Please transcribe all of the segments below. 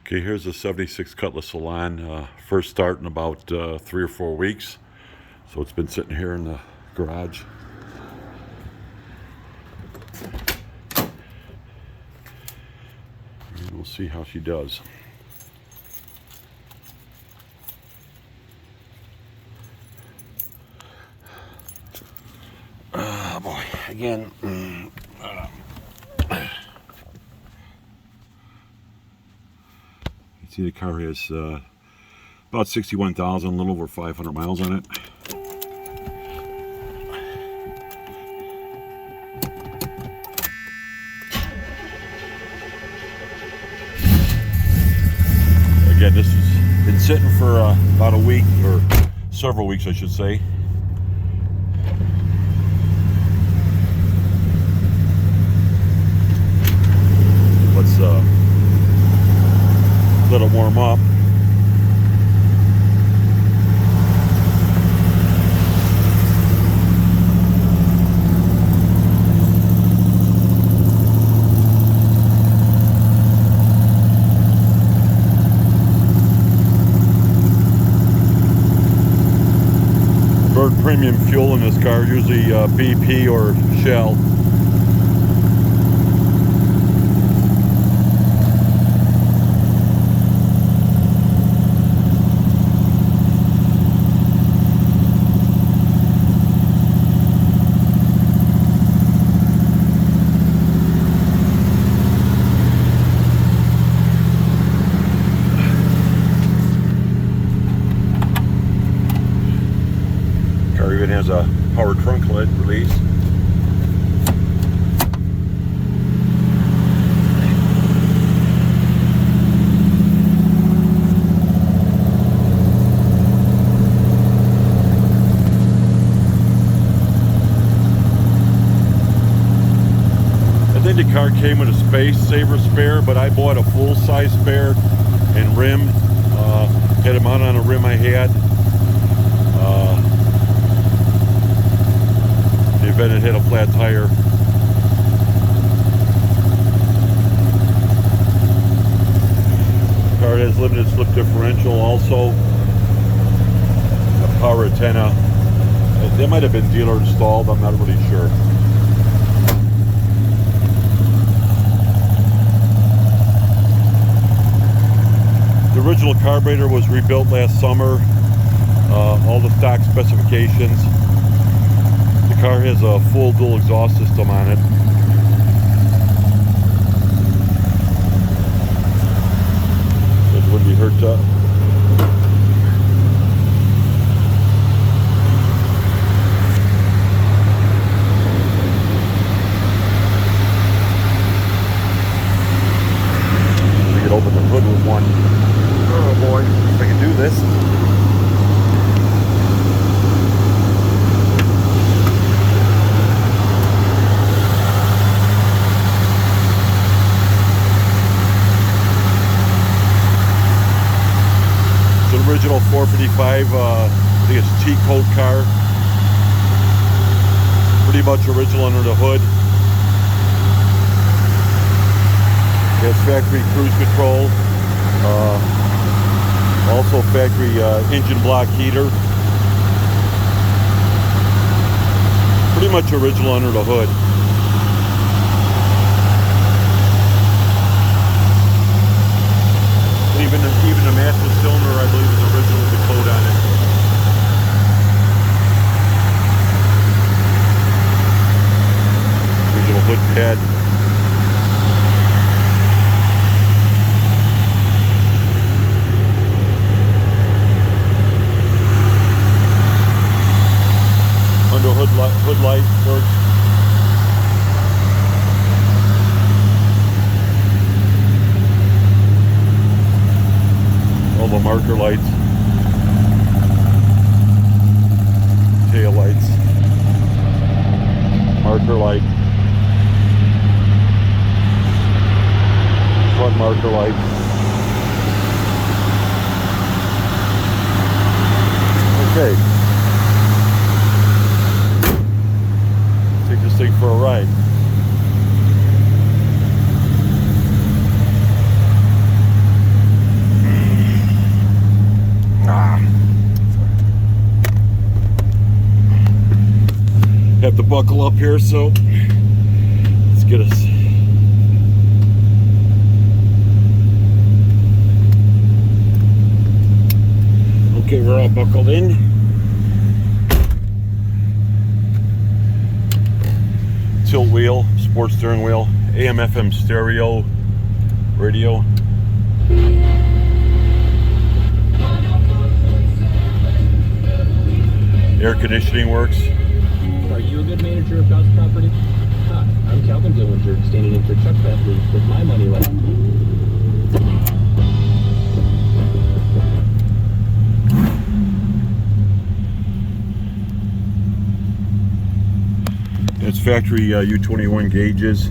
Okay, here's a 76 Cutlass Salon. First start in about 3 or 4 weeks. So it's been sitting here in the garage. And we'll see how she does. Oh boy, again. See, the car has about 61,000, a little over 500 miles on it. Again, this has been sitting for about a week, or several weeks, I should say. Let's let it warm up. Burn premium fuel in this car, usually BP or Shell. Car even has a power trunk lid release. I think the car came with a space saver spare, but I bought a full size spare and rim. Had it mounted on a rim I had. The event it hit a flat tire. Car has limited slip differential, also a power antenna. They might have been dealer installed, I'm not really sure. The original carburetor was rebuilt last summer. All the stock specifications. The car has a full dual exhaust system on it. It wouldn't be hurt to. We could open the hood with one. Oh boy, if I can do this. Original 455, I think it's cheat code car. Pretty much original under the hood. It has factory cruise control. Also factory engine block heater. Pretty much original under the hood. Even the master cylinder, I believe, is original with the code on it. Original hood pad. Under hood light works. All the marker lights, tail lights, marker light, front marker light. Okay, take this thing for a ride. buckle up here, so let's get us. Okay, we're all buckled in. Tilt wheel, sports steering wheel, AM FM stereo radio. Air conditioning works. Are you a good manager of God's property? Hi, I'm Calvin Dillinger, standing in for Chuck Bentley with my money left. It's factory U21 gauges.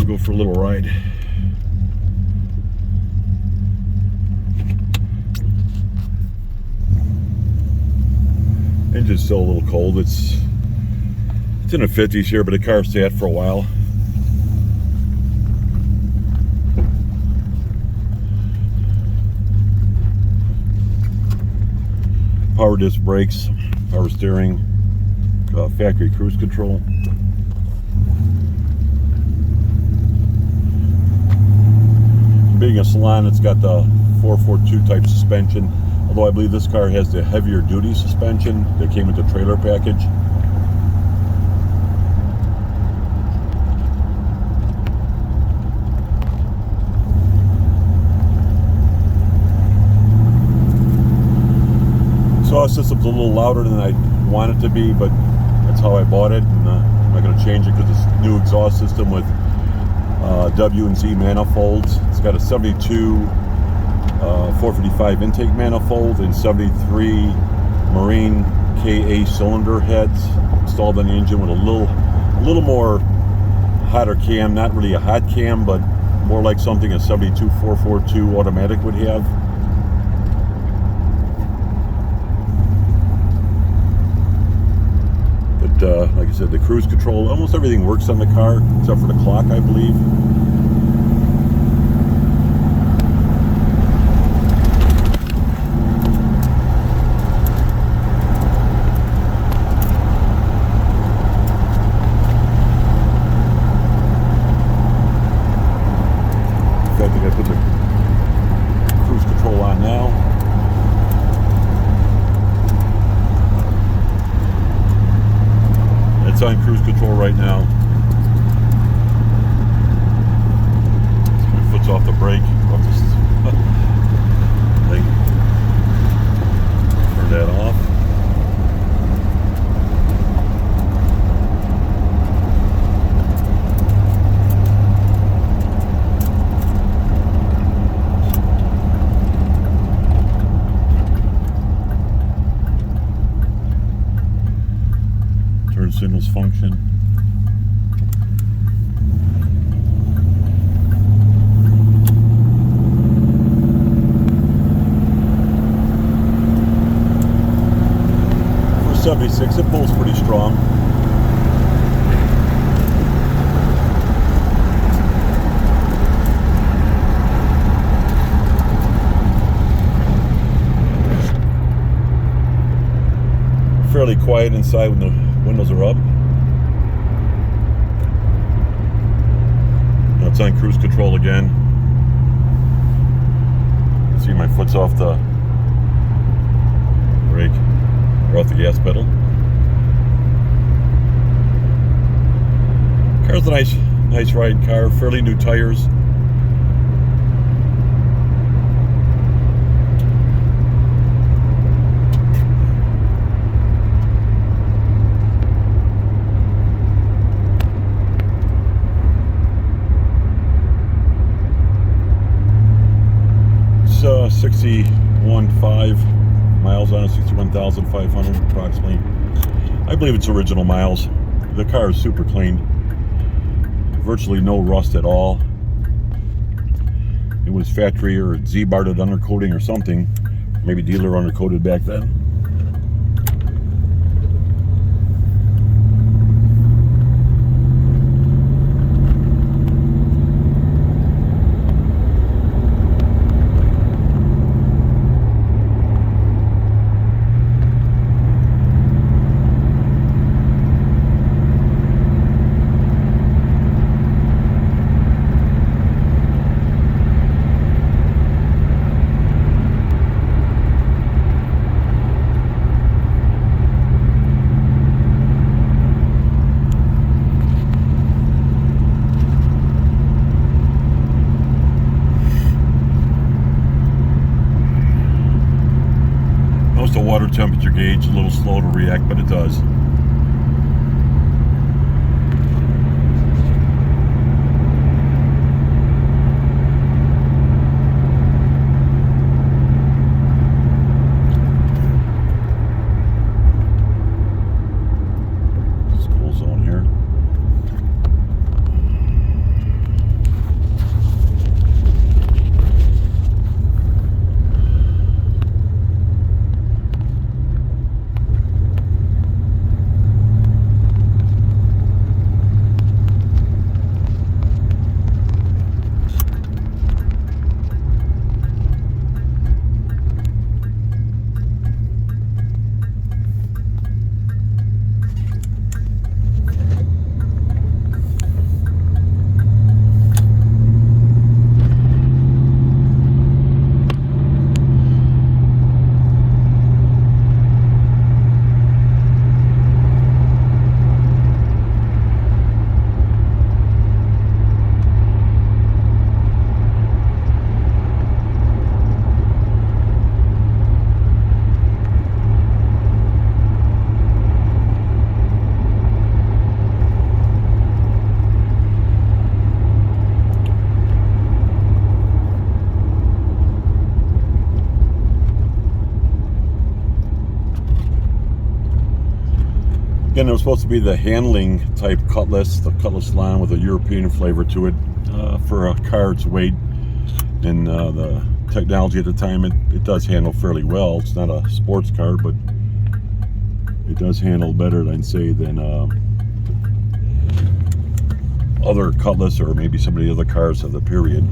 Go for a little ride. Engine's still a little cold. It's in the 50s here, but the car sat for a while. Power disc brakes, power steering, factory cruise control. Being a salon, it's got the 442 type suspension, although I believe this car has the heavier duty suspension that came with the trailer package. Exhaust system's a little louder than I want it to be, but that's how I bought it, and I'm not going to change it because it's new exhaust system with W and Z manifolds. It's got a 72 455 intake manifold and 73 Marine KA cylinder heads installed on the engine with a little more hotter cam. Not really a hot cam, but more like something a 72 442 automatic would have. But like I said, the cruise control, almost everything works on the car except for the clock, I believe. I think I put the cruise control on now. It's on cruise control right now. My foot's off the brake. Off this thing. Turn that off. Turn signals function. For 76, it pulls pretty strong. Fairly quiet inside when the windows are up. Now it's on cruise control again. You can see my foot's off the brake, or off the gas pedal. Car's a nice ride car, fairly new tires. It's 61.5 miles on it, 61,500 approximately. I believe it's original miles. The car is super clean. virtually no rust at all. It was factory or Z-barred undercoating or something. Maybe dealer undercoated back then. The water temperature gauge a little slow to react, but it does. School zone here. Again, it was supposed to be the handling type Cutlass, the Cutlass Salon with a European flavor to it for a car its weight and the technology at the time. It does handle fairly well. It's not a sports car, but it does handle better, I'd say, than other Cutlass or maybe some of the other cars of the period.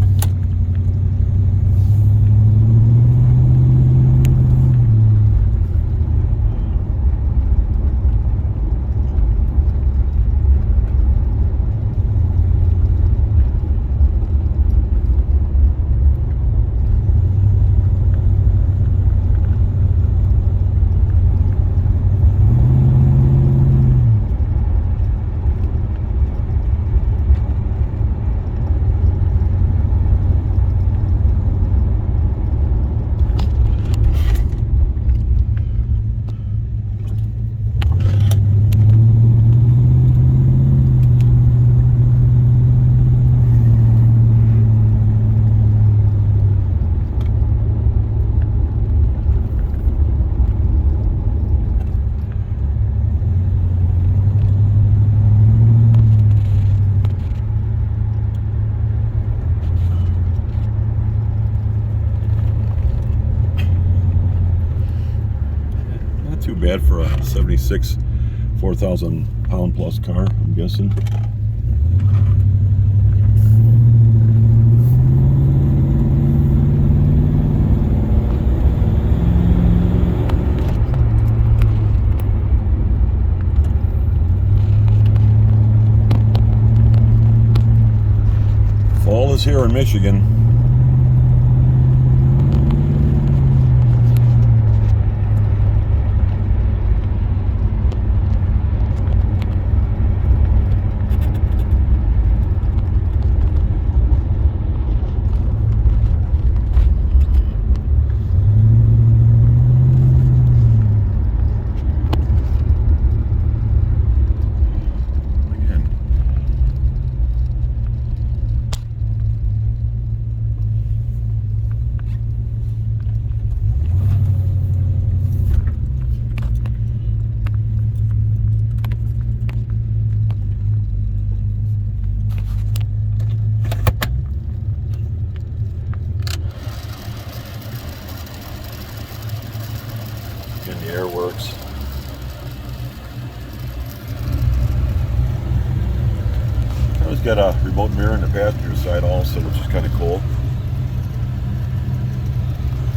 Too bad for a 76 4,000 pound plus car, I'm guessing. Fall is here in Michigan. The air works. It's got a remote mirror on the passenger side also, which is kind of cool.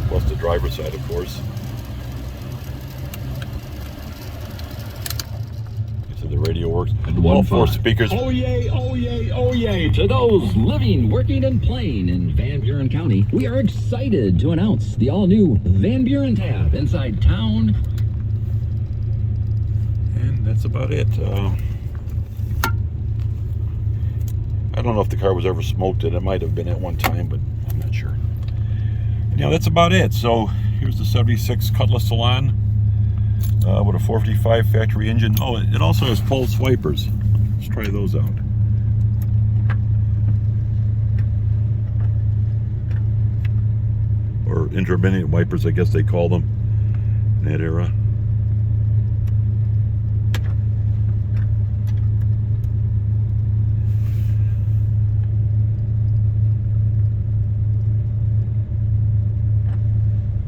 Plus the driver's side, of course. So the radio works. And all 4 speakers. Oh yay, oh yay, oh yay to those living, working, and playing in Van Buren County. We are excited to announce the all-new Van Buren tab inside town. And that's about it. I don't know if the car was ever smoked. It might have been at one time, but I'm not sure. Anyhow, that's about it. So here's the 76 Cutlass Salon with a 455 factory engine. Oh, it also has pulse wipers. Let's try those out. Or intermittent wipers, I guess they call them in that era.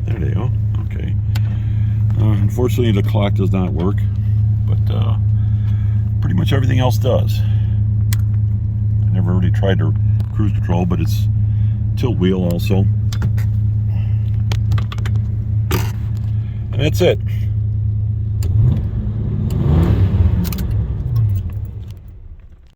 There they go. Okay. Unfortunately, the clock does not work, but pretty much everything else does. I never really tried to cruise control, but it's tilt wheel also. And that's it.